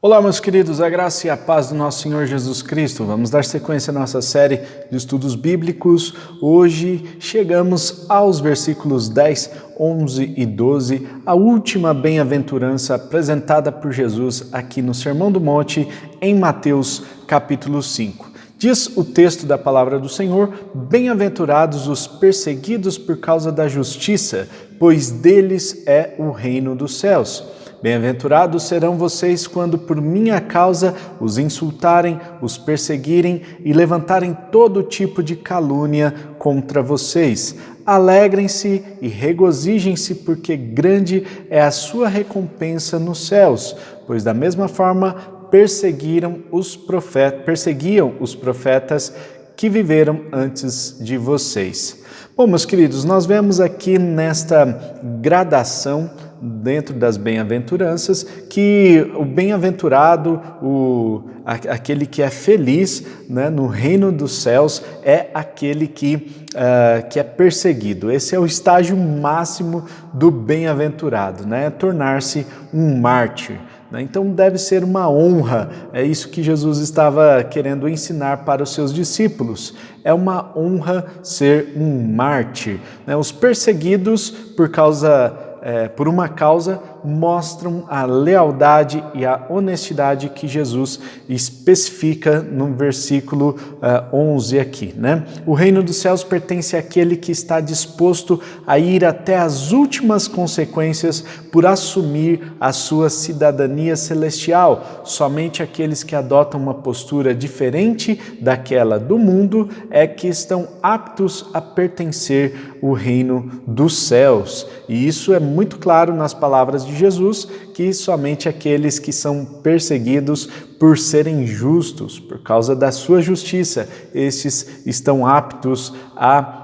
Olá, meus queridos, a graça e a paz do nosso Senhor Jesus Cristo. Vamos dar sequência à nossa série de estudos bíblicos. Hoje chegamos aos versículos 10, 11 e 12, a última bem-aventurança apresentada por Jesus aqui no Sermão do Monte, em Mateus capítulo 5. Diz o texto da palavra do Senhor: bem-aventurados os perseguidos por causa da justiça, pois deles é o reino dos céus. Bem-aventurados serão vocês quando por minha causa os insultarem, os perseguirem e levantarem todo tipo de calúnia contra vocês. Alegrem-se e regozijem-se, porque grande é a sua recompensa nos céus, pois da mesma forma perseguiam os profetas que viveram antes de vocês. Bom, meus queridos, nós vemos aqui nesta gradação dentro das bem-aventuranças que o bem-aventurado, aquele que é feliz, né, no reino dos céus, é aquele que é perseguido. Esse é o estágio máximo do bem-aventurado, né, tornar-se um mártir. Então deve ser uma honra, é isso que Jesus estava querendo ensinar para os seus discípulos. É uma honra ser um mártir. Os perseguidos por uma causa mostram a lealdade e a honestidade que Jesus especifica no versículo 11 aqui, né? O reino dos céus pertence àquele que está disposto a ir até as últimas consequências por assumir a sua cidadania celestial. Somente aqueles que adotam uma postura diferente daquela do mundo é que estão aptos a pertencer ao reino dos céus. E isso é muito claro nas palavras de Jesus, que somente aqueles que são perseguidos por serem justos, por causa da sua justiça, estes estão aptos a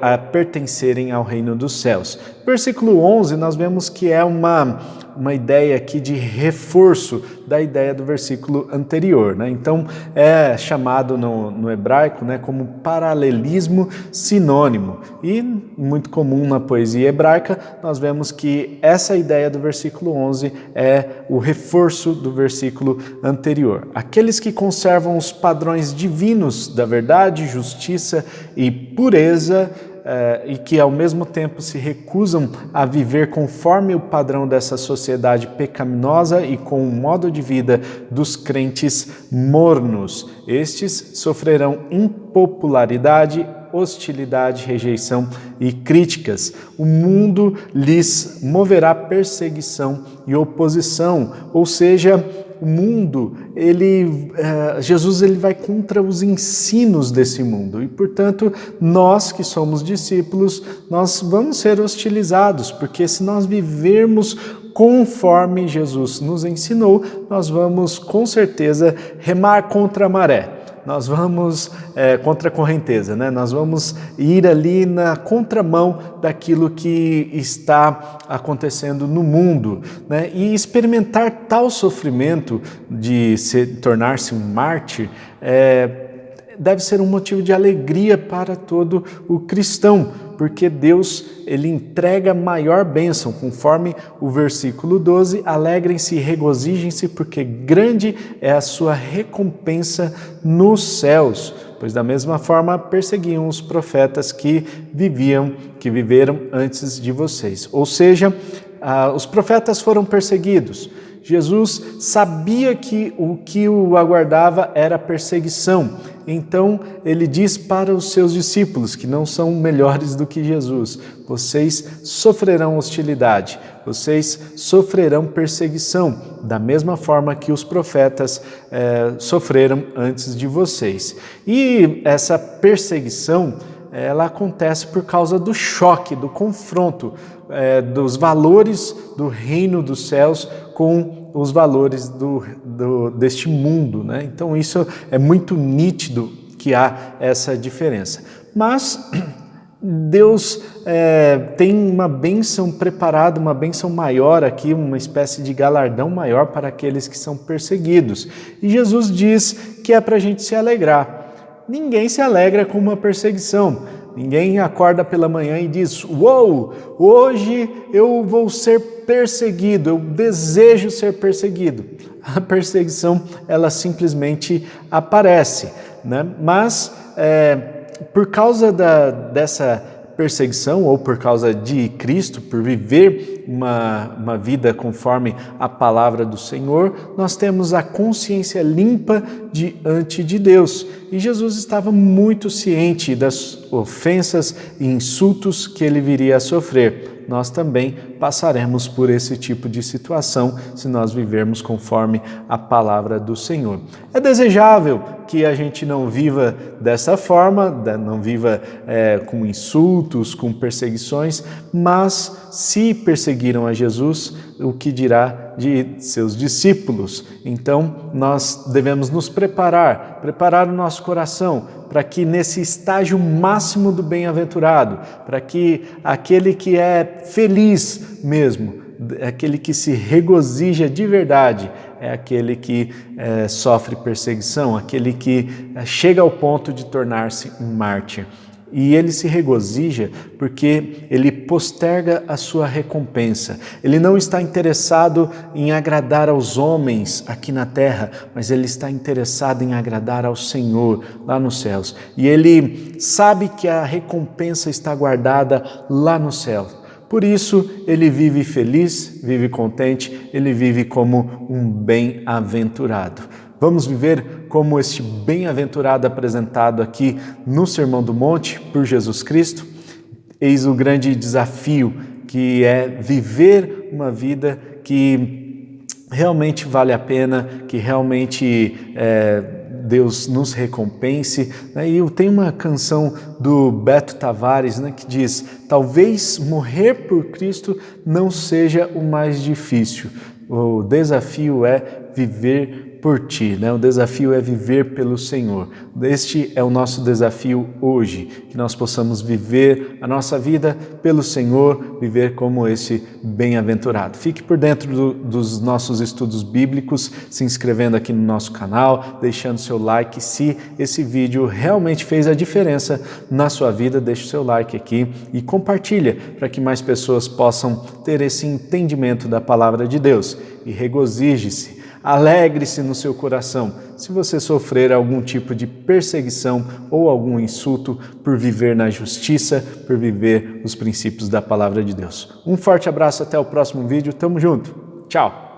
a pertencerem ao reino dos céus. Versículo 11, nós vemos que é uma ideia aqui de reforço da ideia do versículo anterior, né? Então, é chamado no hebraico, né, como paralelismo sinônimo. E, muito comum na poesia hebraica, nós vemos que essa ideia do versículo 11 é o reforço do versículo anterior. Aqueles que conservam os padrões divinos da verdade, justiça e pureza, e que ao mesmo tempo se recusam a viver conforme o padrão dessa sociedade pecaminosa e com o modo de vida dos crentes mornos. Estes sofrerão impopularidade, hostilidade, rejeição e críticas. O mundo lhes moverá perseguição e oposição, ou seja, o mundo, Jesus vai contra os ensinos desse mundo e, portanto, nós que somos discípulos, nós vamos ser hostilizados, porque se nós vivermos conforme Jesus nos ensinou, nós vamos com certeza remar contra a maré. Nós vamos contra a correnteza, né? Nós vamos ir ali na contramão daquilo que está acontecendo no mundo, né? E experimentar tal sofrimento de tornar-se um mártir deve ser um motivo de alegria para todo o cristão, porque Deus ele entrega maior bênção, conforme o versículo 12, alegrem-se e regozijem-se, porque grande é a sua recompensa nos céus, pois da mesma forma perseguiam os profetas que viveram antes de vocês. Ou seja, os profetas foram perseguidos. Jesus sabia que o que o aguardava era perseguição. Então, ele diz para os seus discípulos, que não são melhores do que Jesus: vocês sofrerão hostilidade, vocês sofrerão perseguição, da mesma forma que os profetas sofreram antes de vocês. E essa perseguição, ela acontece por causa do choque, do confronto dos valores do reino dos céus com os valores deste mundo, né? Então isso é muito nítido que há essa diferença. Mas Deus tem uma bênção preparada, uma bênção maior aqui, uma espécie de galardão maior para aqueles que são perseguidos. E Jesus diz que é para a gente se alegrar. Ninguém se alegra com uma perseguição. Ninguém acorda pela manhã e diz: "Uou, hoje eu vou ser perseguido, eu desejo ser perseguido." A perseguição, ela simplesmente aparece, né? Mas por causa dessa perseguição, ou por causa de Cristo, por viver uma vida conforme a palavra do Senhor, nós temos a consciência limpa diante de Deus. E Jesus estava muito ciente das ofensas e insultos que ele viria a sofrer. Nós também passaremos por esse tipo de situação se nós vivermos conforme a palavra do Senhor. É desejável que a gente não viva dessa forma, não viva com insultos, com perseguições, mas se perseguiram a Jesus, o que dirá de seus discípulos? Então, nós devemos nos preparar o nosso coração para que nesse estágio máximo do bem-aventurado, para que aquele que é feliz mesmo, aquele que se regozija de verdade, é aquele que sofre perseguição, aquele que chega ao ponto de tornar-se um mártir. E ele se regozija porque ele posterga a sua recompensa. Ele não está interessado em agradar aos homens aqui na terra, mas ele está interessado em agradar ao Senhor lá nos céus. E ele sabe que a recompensa está guardada lá no céu. Por isso, ele vive feliz, vive contente, ele vive como um bem-aventurado. Vamos viver como este bem-aventurado apresentado aqui no Sermão do Monte por Jesus Cristo? Eis o grande desafio, que é viver uma vida que realmente vale a pena, que realmente Deus nos recompense. E tem uma canção do Beto Tavares, que diz: talvez morrer por Cristo não seja o mais difícil. O desafio é viver por ti, O desafio é viver pelo Senhor. Este é o nosso desafio hoje, que nós possamos viver a nossa vida pelo Senhor, viver como esse bem-aventurado. Fique por dentro dos nossos estudos bíblicos, se inscrevendo aqui no nosso canal, deixando seu like. Se esse vídeo realmente fez a diferença na sua vida, deixe o seu like aqui e compartilha para que mais pessoas possam ter esse entendimento da palavra de Deus. E regozije-se. Alegre-se no seu coração se você sofrer algum tipo de perseguição ou algum insulto por viver na justiça, por viver os princípios da palavra de Deus. Um forte abraço, até o próximo vídeo. Tamo junto. Tchau.